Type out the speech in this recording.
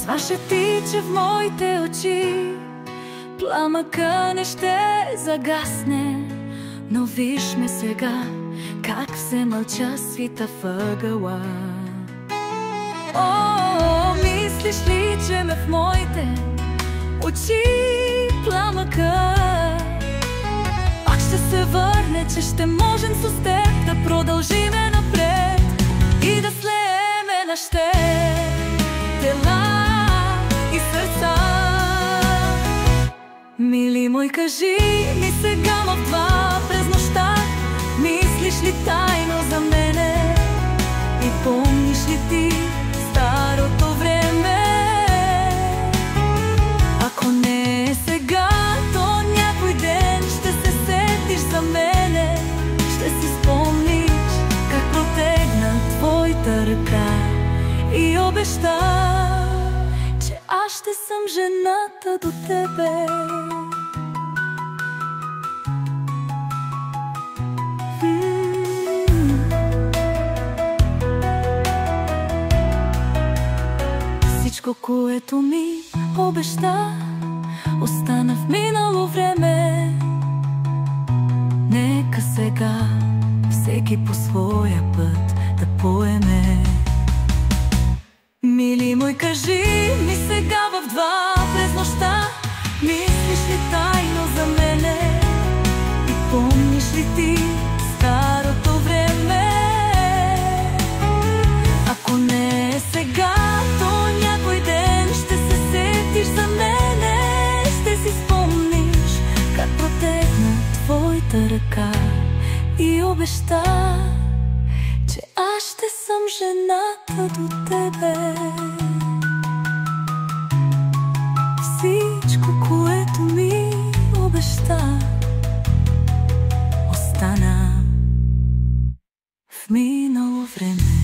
Сваше тича в моите очи, пламъка не ще загасне. Но виж ме сега, как все мълча свита въгъла. О, мислиш ли, че ме в моите очи пламъка пак ще се върне, че ще можем с теб да продължиме напред и да слееме нашите тела и сърца? Мили мой, кажи ми сега в два през нощта, мислиш ли тайно за мене и помниш ли ти старото време? Ако не е сега, то някой ден ще се сетиш за мене. Ще си спомниш как протегна твоята ръка и обеща, че аз ще съм жената до тебе. Всичко, което ми обеща, остана в минало време. Нека сега всеки по своя път да поеме. Мили мой, кажи ми сега в два през нощта, мислиш ли тайно за мене и помниш ли ти старото време? Ако не е сега, то някой ден ще се сетиш за мене. Ще си спомниш как протегна твоята ръка и обеща, че аз ще съм жената до тебе. Всичко, което ми обеща, остана в минало време.